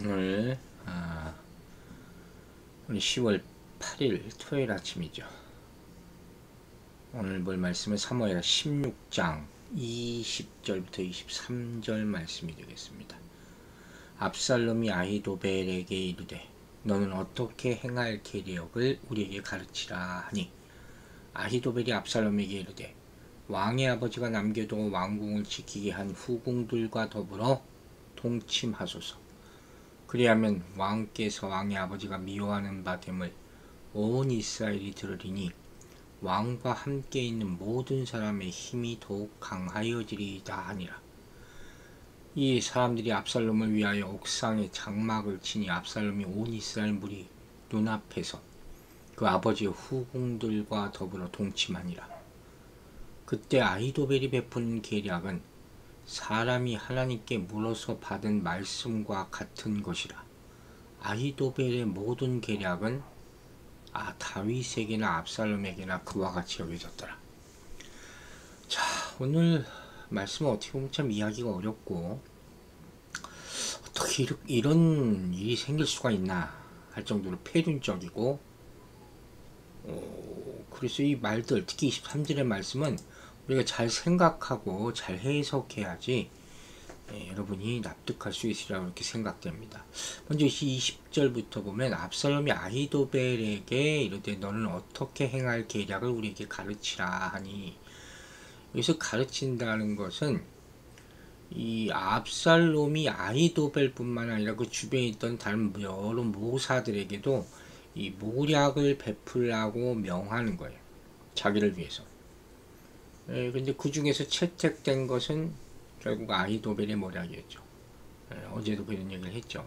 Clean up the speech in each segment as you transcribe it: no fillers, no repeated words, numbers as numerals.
오늘 우리 10월 8일 토요일 아침이죠. 오늘 볼 말씀은 사무엘 16장 20절부터 23절 말씀이 되겠습니다. 압살롬이 아히도벨에게 이르되 너는 어떻게 행할 계략을 우리에게 가르치라 하니, 아히도벨이 압살롬에게 이르되 왕의 아버지가 남겨두고 왕궁을 지키게 한 후궁들과 더불어 동침하소서. 그리하면 왕께서 왕의 아버지가 미워하는 바 됨을 온 이스라엘이 들으리니 왕과 함께 있는 모든 사람의 힘이 더욱 강하여지리이다 하니라. 이 사람들이 압살롬을 위하여 옥상에 장막을 치니 압살롬이 온 이스라엘 무리 눈앞에서 그 아버지의 후궁들과 더불어 동침하니라. 그때 아히도벨이 베푼 계략은 사람이 하나님께 물어서 받은 말씀과 같은 것이라. 아히도벨의 모든 계략은 다윗에게나 압살롬에게나 그와 같이 여겨졌더라. 자, 오늘 말씀은 어떻게 보면 참 이해하기가 어렵고, 어떻게 이런 일이 생길 수가 있나 할 정도로 패륜적이고, 그래서 이 말들, 특히 23절의 말씀은 우리가 잘 생각하고 잘 해석해야지 여러분이 납득할 수 있으리라고 이렇게 생각됩니다. 먼저 20절부터 보면 압살롬이 아히도벨에게 이르되 너는 어떻게 행할 계략을 우리에게 가르치라 하니, 여기서 가르친다는 것은 이 압살롬이 아히도벨 뿐만 아니라 그 주변에 있던 다른 여러 모사들에게도 이 모략을 베풀라고 명하는 거예요. 자기를 위해서. 근데 그 중에서 채택된 것은 결국 아히도벨의 모략이었죠. 어제도 그런 얘기를 했죠.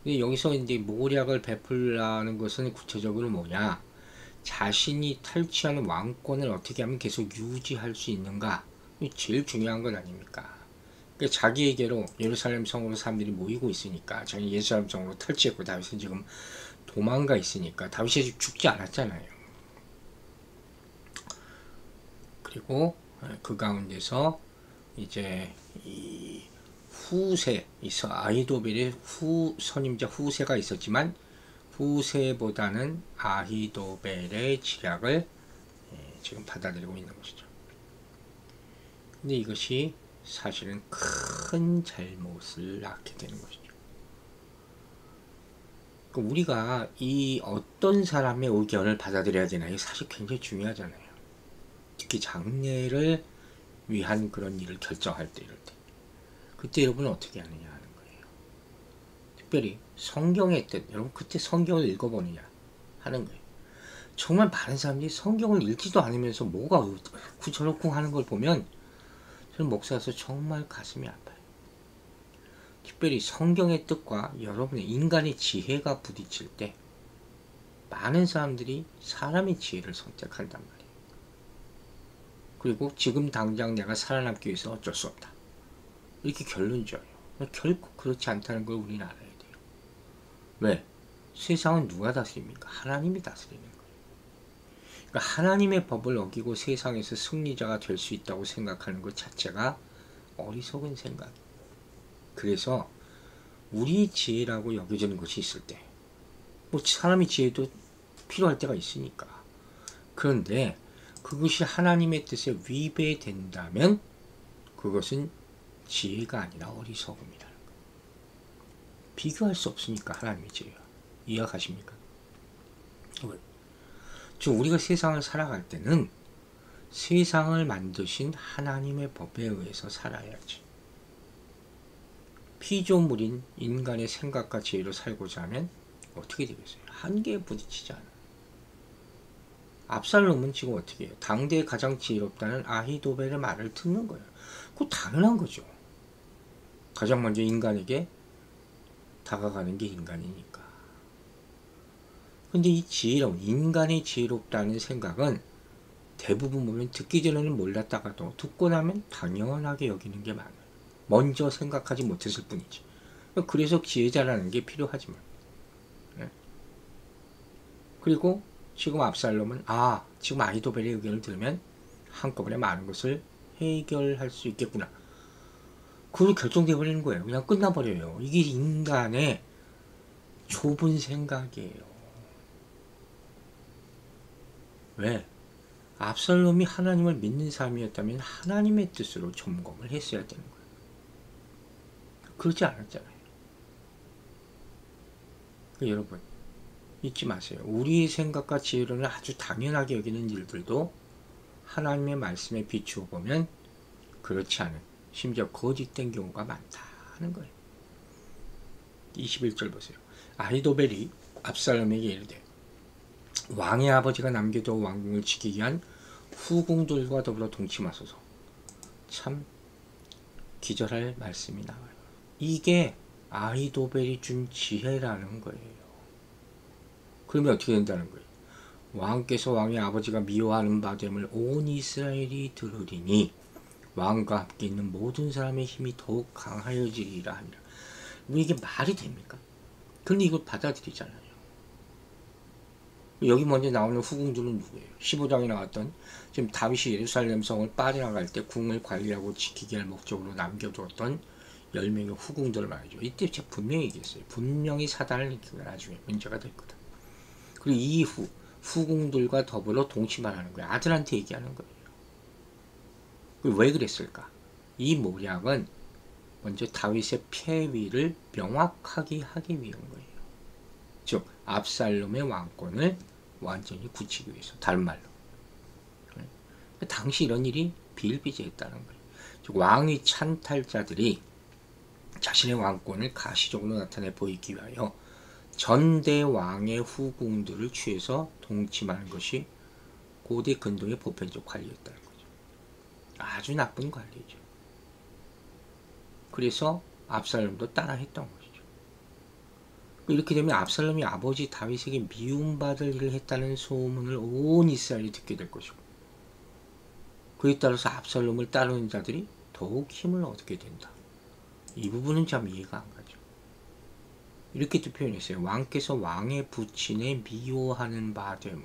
근데 여기서 이제 모략을 베풀라는 것은 구체적으로 뭐냐? 자신이 탈취하는 왕권을 어떻게 하면 계속 유지할 수 있는가? 제일 중요한 건 아닙니까? 그러니까 자기에게로 예루살렘 성으로 사람들이 모이고 있으니까, 자기 예루살렘 성으로 탈취했고 다윗은 지금 도망가 있으니까, 다윗이 아직 죽지 않았잖아요. 그리고 그 가운데서 이제 이 후세, 아히도벨의 선임자 후세가 있었지만 후세보다는 아히도벨의 지략을 지금 받아들이고 있는 것이죠. 근데 이것이 사실은 큰 잘못을 낳게 되는 것이죠. 그러니까 우리가 이 어떤 사람의 의견을 받아들여야 되나, 이게 사실 굉장히 중요하잖아요. 특히 장래를 위한 그런 일을 결정할 때, 이럴 때. 그때 여러분은 어떻게 하느냐 하는 거예요. 특별히 성경의 뜻, 여러분 그때 성경을 읽어보느냐 하는 거예요. 정말 많은 사람들이 성경을 읽지도 않으면서 뭐가 구절놓고 하는 걸 보면 저는 목사로서 정말 가슴이 아파요. 특별히 성경의 뜻과 여러분의 인간의 지혜가 부딪힐 때 많은 사람들이 사람의 지혜를 선택한단 말이에요. 그리고 지금 당장 내가 살아남기 위해서 어쩔 수 없다, 이렇게 결론 지어요. 결코 그렇지 않다는 걸 우리는 알아야 돼요. 왜? 세상은 누가 다스립니까? 하나님이 다스리는 거예요. 그러니까 하나님의 법을 어기고 세상에서 승리자가 될 수 있다고 생각하는 것 자체가 어리석은 생각이에요. 그래서 우리의 지혜라고 여겨지는 것이 있을 때, 뭐 사람의 지혜도 필요할 때가 있으니까. 그런데 그것이 하나님의 뜻에 위배된다면 그것은 지혜가 아니라 어리석음이라는 거예요. 비교할 수 없으니까 하나님의 지혜와. 이해가십니까? 즉 우리가 세상을 살아갈 때는 세상을 만드신 하나님의 법에 의해서 살아야지. 피조물인 인간의 생각과 지혜로 살고자 하면 어떻게 되겠어요? 한계에 부딪히지 않아요. 압살롬은 지금 어떻게 해요? 당대에 가장 지혜롭다는 아히도벨의 말을 듣는 거예요. 그거 당연한 거죠. 가장 먼저 인간에게 다가가는 게 인간이니까. 근데 이 지혜로운, 인간의 지혜롭다는 생각은 대부분 보면 듣기 전에는 몰랐다가도 듣고 나면 당연하게 여기는 게 많아요. 먼저 생각하지 못했을 뿐이지. 그래서 지혜자라는 게 필요하지만. 그리고 지금 압살롬은 지금 아히도벨의 의견을 들으면 한꺼번에 많은 것을 해결할 수 있겠구나. 그걸로 결정돼 버리는 거예요. 그냥 끝나버려요. 이게 인간의 좁은 생각이에요. 왜? 압살롬이 하나님을 믿는 사람이었다면 하나님의 뜻으로 점검을 했어야 되는 거예요. 그렇지 않았잖아요. 여러분 잊지 마세요. 우리의 생각과 지혜로는 아주 당연하게 여기는 일들도 하나님의 말씀에 비추어 보면 그렇지 않은, 심지어 거짓된 경우가 많다는 거예요. 21절 보세요. 아히도벨이 압살롬에게 이르되 왕의 아버지가 남겨둔 왕궁을 지키기 위한 후궁들과 더불어 동침하소서. 참 기절할 말씀이 나와요. 이게 아히도벨이 준 지혜라는 거예요. 그러면 어떻게 된다는 거예요? 왕께서 왕의 아버지가 미워하는 바됨을 온 이스라엘이 들으리니 왕과 함께 있는 모든 사람의 힘이 더욱 강하여지리라 하니라. 이게 말이 됩니까? 그런데 이걸 받아들이잖아요. 여기 먼저 나오는 후궁들은 누구예요? 15장에 나왔던 지금 다윗이 예루살렘 성을 빠져나갈 때 궁을 관리하고 지키게 할 목적으로 남겨두었던 10명의 후궁들을 말이죠. 이때 제가 분명히 얘기했어요. 분명히 사단을 일으키고 나중에 문제가 될 거다. 그리고 이 후궁들과 더불어 동침하라는 거예요. 아들한테 얘기하는 거예요. 왜 그랬을까? 이 모략은 먼저 다윗의 패위를 명확하게 하기 위한 거예요. 즉 압살롬의 왕권을 완전히 굳히기 위해서. 다른 말로 당시 이런 일이 비일비재했다는 거예요. 즉 왕의 찬탈자들이 자신의 왕권을 가시적으로 나타내 보이기 위하여 전대 왕의 후궁들을 취해서 동침하는 것이 고대 근동의 보편적 관리였다는 거죠. 아주 나쁜 관리죠. 그래서 압살롬도 따라 했던 것이죠. 이렇게 되면 압살롬이 아버지 다윗에게 미움받을 일을 했다는 소문을 온 이스라엘이 듣게 될 것이고, 그에 따라서 압살롬을 따르는 자들이 더욱 힘을 얻게 된다. 이 부분은 참 이해가 안 가죠. 이렇게도 표현했어요. 왕께서 왕의 부친에 미워하는 바됨을,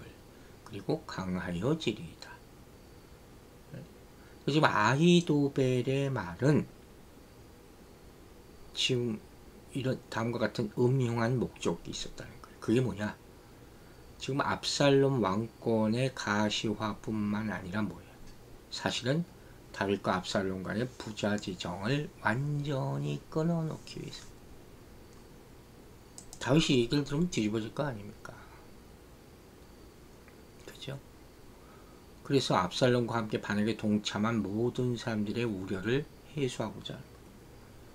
그리고 강하여지리이다. 지금 아히도벨의 말은 지금 이런 다음과 같은 음흉한 목적이 있었다는 거예요. 그게 뭐냐? 지금 압살롬 왕권의 가시화뿐만 아니라 뭐예요? 사실은 다윗과 압살롬 간의 부자지정을 완전히 끊어놓기 위해서. 다윗이 얘기를 들으면 뒤집어질 거 아닙니까? 그죠? 그래서 압살롬과 함께 반역에 동참한 모든 사람들의 우려를 해소하고자 합니다.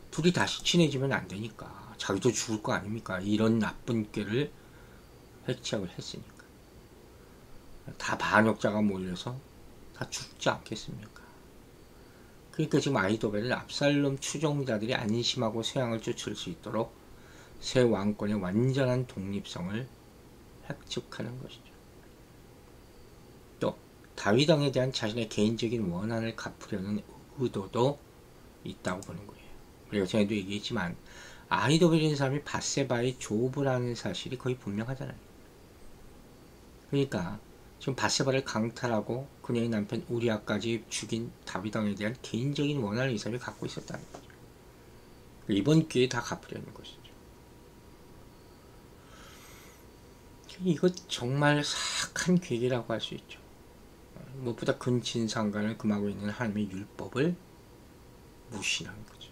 둘이 다시 친해지면 안 되니까. 자기도 죽을 거 아닙니까? 이런 나쁜 꾀를 해치하고 했으니까. 다 반역자가 몰려서 다 죽지 않겠습니까? 그러니까 지금 아히도벨은 압살롬 추종자들이 안심하고 새 왕을 쫓을 수 있도록 새 왕권의 완전한 독립성을 획득하는 것이죠. 또 다윗 왕에 대한 자신의 개인적인 원한을 갚으려는 의도도 있다고 보는 거예요. 우리가 전에도 얘기했지만 아히도벨이라는 사람이 밧세바의 조업을 하는 사실이 거의 분명하잖아요. 그러니까 지금 밧세바를 강탈하고 그녀의 남편 우리아까지 죽인 다윗 왕에 대한 개인적인 원한을 이 사람이 갖고 있었다는 거죠. 이번 기회에 다 갚으려는 것이죠. 이거 정말 사악한 계기라고 할 수 있죠. 무엇보다 근친상간을 금하고 있는 하나님의 율법을 무시하는 거죠.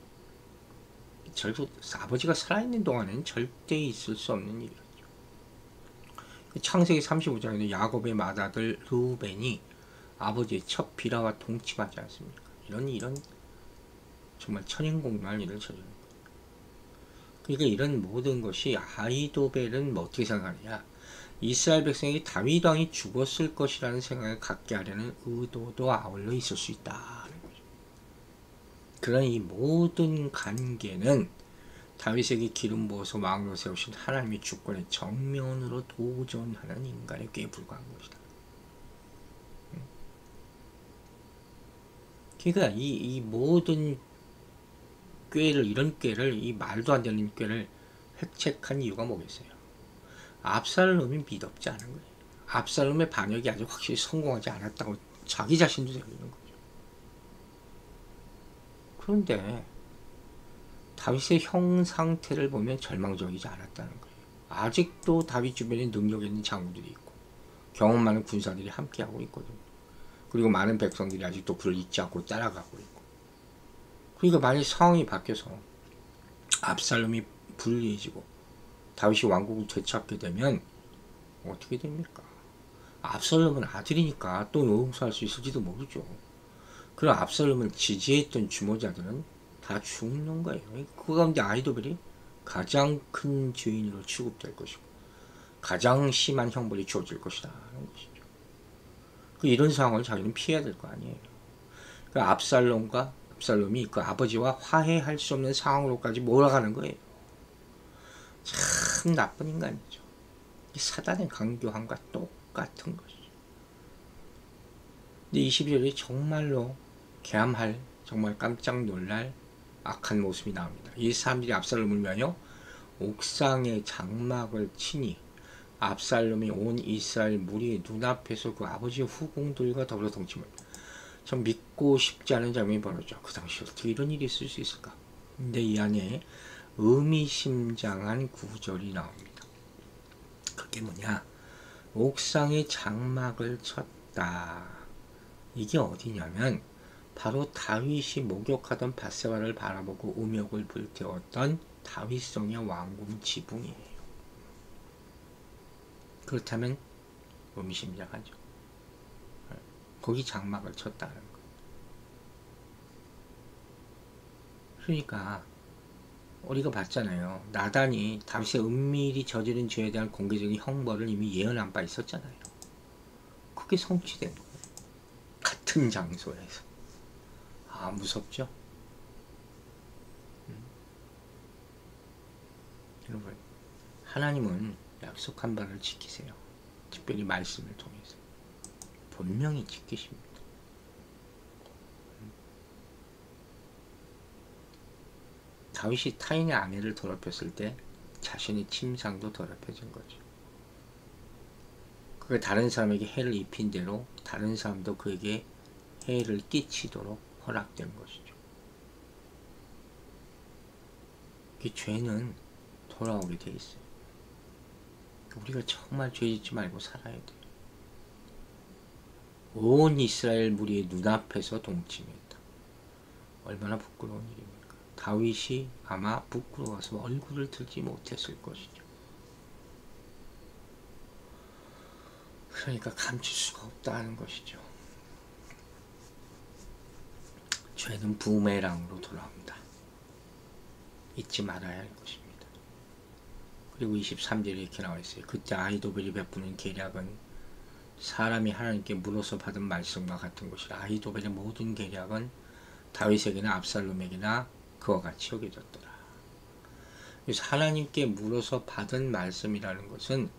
아버지가 살아있는 동안에는 절대 있을 수 없는 일이었죠. 창세기 35장에도 야곱의 맏아들 르우벤이 아버지의 첫 비라와 동침하지 않습니까? 이런 정말 천인공노할 일을 저지른 거예요. 그러니까 이런 모든 것이 아히도벨은 뭐 어떻게 생각하느냐? 이스라엘 백성이 다윗 왕이 죽었을 것이라는 생각을 갖게 하려는 의도도 아울러 있을 수 있다는 거죠. 그런 이 모든 관계는 다윗에게 기름 부어서 왕으로 세우신 하나님의 주권의 정면으로 도전하는 인간의 꾀에 불과한 것이다. 그러니까 이 모든 꾀를, 이런 꾀를, 이 말도 안 되는 꾀를 획책한 이유가 뭐겠어요? 압살롬이 믿었지 않은 거예요. 압살롬의 반역이 아주 확실히 성공하지 않았다고 자기 자신도 생기는 거죠. 그런데 다윗의 형 상태를 보면 절망적이지 않았다는 거예요. 아직도 다윗 주변에 능력 있는 장군들이 있고 경험 많은 군사들이 함께하고 있거든요. 그리고 많은 백성들이 아직도 그를 잊지 않고 따라가고 있고. 그러니까 만약 상황이 바뀌어서 압살롬이 불리해지고 다윗이 왕국을 되찾게 되면 어떻게 됩니까? 압살롬은 아들이니까 또 용서할 수 있을지도 모르죠. 그럼 압살롬을 지지했던 주모자들은 다 죽는 거예요. 그 가운데 아히도벨이 가장 큰 죄인으로 취급될 것이고 가장 심한 형벌이 주어질 것이다 하는 것이죠. 이런 상황을 자기는 피해야 될 거 아니에요. 압살롬이 그 아버지와 화해할 수 없는 상황으로까지 몰아가는 거예요. 참 나쁜 인간이죠. 사단의 강교함과 똑같은 것이죠. 근데 22절에 정말로 개함할, 정말 깜짝 놀랄 악한 모습이 나옵니다. 이 사람들이 압살롬을 위하여 옥상에 장막을 치니 압살롬이 온 이스라엘 무리의 눈앞에서 그 아버지의 후궁들과 더불어 동침합니다. 참 믿고 싶지 않은 장면이 벌어져. 그 당시에 어떻게 이런 일이 있을 수 있을까? 근데 이 안에 의미심장한 구절이 나옵니다. 그게 뭐냐? 옥상에 장막을 쳤다. 이게 어디냐면 바로 다윗이 목욕하던 밧세바를 바라보고 음욕을 불태웠던 다윗성의 왕궁 지붕이에요. 그렇다면 의미심장하죠. 거기 장막을 쳤다는 거. 그러니까 우리가 봤잖아요. 나단이 다윗의 은밀히 저지른 죄에 대한 공개적인 형벌을 이미 예언한 바 있었잖아요. 그게 성취된 거예요. 같은 장소에서. 아, 무섭죠? 여러분, 하나님은 약속한 바를 지키세요. 특별히 말씀을 통해서. 분명히 지키십니다. 다윗이 타인의 아내를 더럽혔을 때 자신의 침상도 더럽혀진 거죠. 그가 다른 사람에게 해를 입힌 대로 다른 사람도 그에게 해를 끼치도록 허락된 것이죠. 그 죄는 돌아오게 돼 있어요. 우리가 정말 죄 짓지 말고 살아야 돼요. 온 이스라엘 무리의 눈앞에서 동침했다. 얼마나 부끄러운 일입니까? 다윗이 아마 부끄러워서 얼굴을 들지 못했을 것이죠. 그러니까 감출 수가 없다는 것이죠. 죄는 부메랑으로 돌아옵니다. 잊지 말아야 할 것입니다. 그리고 23절에 이렇게 나와 있어요. 그때 아히도벨이 베푸는 계략은 사람이 하나님께 물어서 받은 말씀과 같은 것이라. 아히도벨의 모든 계략은 다윗에게나 압살롬에게나 그와 같이 여겨졌더라. 그래서 하나님께 물어서 받은 말씀이라는 것은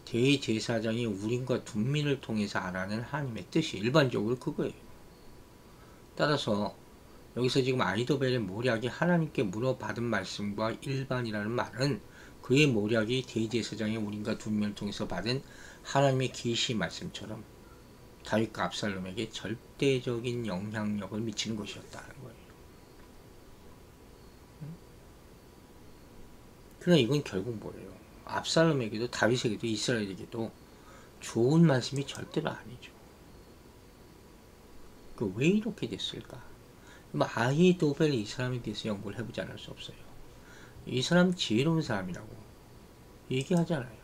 대제사장이 우림과 둠민을 통해서 알아낸 하나님의 뜻이 일반적으로 그거예요. 따라서 여기서 지금 아히도벨의 모략이 하나님께 물어받은 말씀과 일반이라는 말은 그의 모략이 대제사장의 우림과 둠민을 통해서 받은 하나님의 계시 말씀처럼 다윗과 압살롬에게 절대적인 영향력을 미치는 것이었다는 거예요. 그러나 이건 결국 뭐예요? 압살롬에게도 다윗에게도 이스라엘에게도 좋은 말씀이 절대로 아니죠. 왜 이렇게 됐을까? 아히도벨 이 사람에 대해서 연구를 해보지 않을 수 없어요. 이 사람 지혜로운 사람이라고 얘기하잖아요.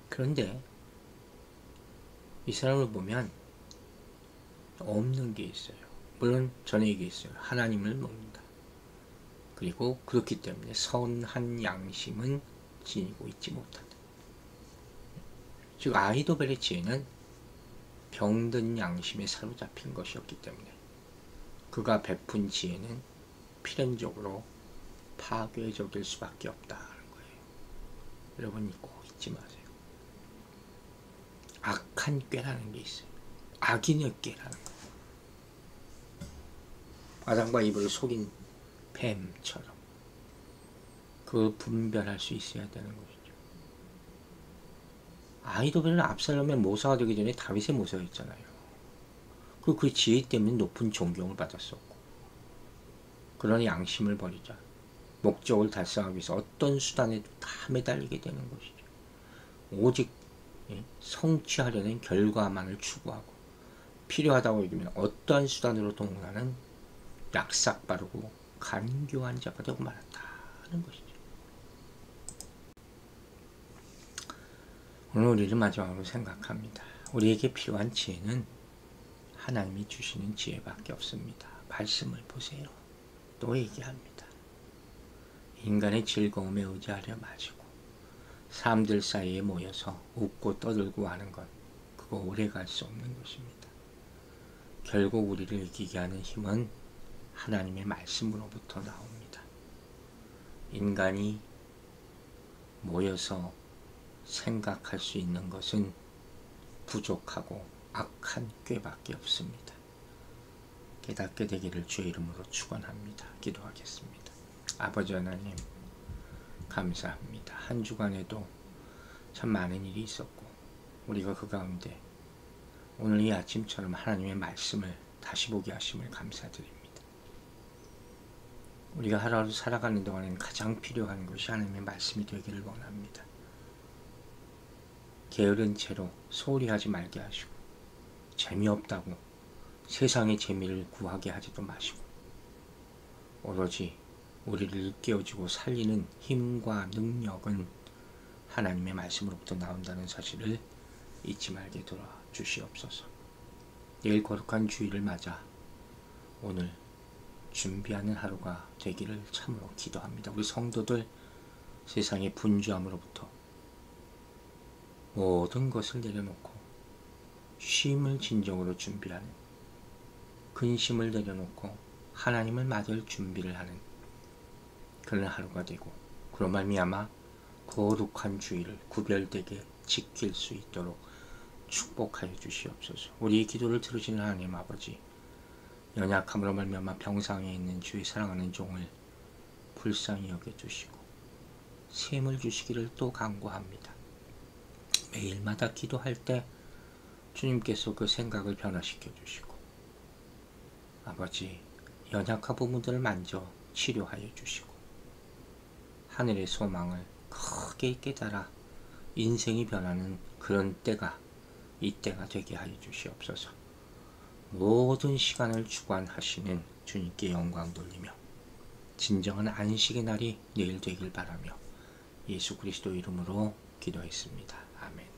그런데 이 사람을 보면 없는 게 있어요. 물론 전에 얘기했어요. 하나님을 먹는다. 그리고 그렇기 때문에 선한 양심은 지니고 있지 못한다. 즉 아히도벨의 지혜는 병든 양심에 사로잡힌 것이었기 때문에 그가 베푼 지혜는 필연적으로 파괴적일 수밖에 없다는 거예요. 여러분 꼭 잊지 마세요. 악한 꾀라는 게 있어요. 악인의 꾀라는 거. 아담과 이브를 속인 뱀처럼 그걸 분별할 수 있어야 되는 것이죠. 아히도벨은 압살롬의 모사가 되기 전에 다윗의 모사가 있잖아요. 그리고 그 지혜 때문에 높은 존경을 받았었고 그런 양심을 버리자. 목적을 달성하기 위해서 어떤 수단에도 다 매달리게 되는 것이죠. 오직 성취하려는 결과만을 추구하고 필요하다고 여기면 어떠한 수단으로 동원하는 약삭빠르고 간교한 자가 되고 말았다는 것이죠. 오늘 우리를 마지막으로 생각합니다. 우리에게 필요한 지혜는 하나님이 주시는 지혜밖에 없습니다. 말씀을 보세요. 또 얘기합니다. 인간의 즐거움에 의지하려 마시고 사람들 사이에 모여서 웃고 떠들고 하는 것, 그거 오래 갈 수 없는 것입니다. 결국 우리를 이기게 하는 힘은 하나님의 말씀으로부터 나옵니다. 인간이 모여서 생각할 수 있는 것은 부족하고 악한 꾀밖에 없습니다. 깨닫게 되기를 주의 이름으로 축원합니다. 기도하겠습니다. 아버지 하나님, 감사합니다. 한 주간에도 참 많은 일이 있었고 우리가 그 가운데 오늘 이 아침처럼 하나님의 말씀을 다시 보게 하심을 감사드립니다. 우리가 하루하루 살아가는 동안에는 가장 필요한 것이 하나님의 말씀이 되기를 원합니다. 게으른 채로 소홀히 하지 말게 하시고 재미없다고 세상의 재미를 구하게 하지도 마시고 오로지 우리를 일깨워주고 살리는 힘과 능력은 하나님의 말씀으로부터 나온다는 사실을 잊지 말게 도와주시옵소서. 내일 거룩한 주일을 맞아 오늘 준비하는 하루가 되기를 참으로 기도합니다. 우리 성도들 세상의 분주함으로부터 모든 것을 내려놓고 쉼을 진정으로 준비하는, 근심을 내려놓고 하나님을 맞을 준비를 하는 그런 하루가 되고 그로 말미암아 거룩한 주일을 구별되게 지킬 수 있도록 축복하여 주시옵소서. 우리의 기도를 들으시는 하나님 아버지, 연약함으로 말미암아 병상에 있는 주의 사랑하는 종을 불쌍히 여겨주시고 셈을 주시기를 또 간구합니다. 매일마다 기도할 때 주님께서 그 생각을 변화시켜 주시고 아버지, 연약한 부분들을 만져 치료하여 주시고 하늘의 소망을 크게 깨달아 인생이 변하는 그런 때가 이때가 되게 하여 주시옵소서. 모든 시간을 주관하시는 주님께 영광 돌리며 진정한 안식의 날이 내일 되길 바라며 예수 그리스도 이름으로 기도했습니다. 아멘.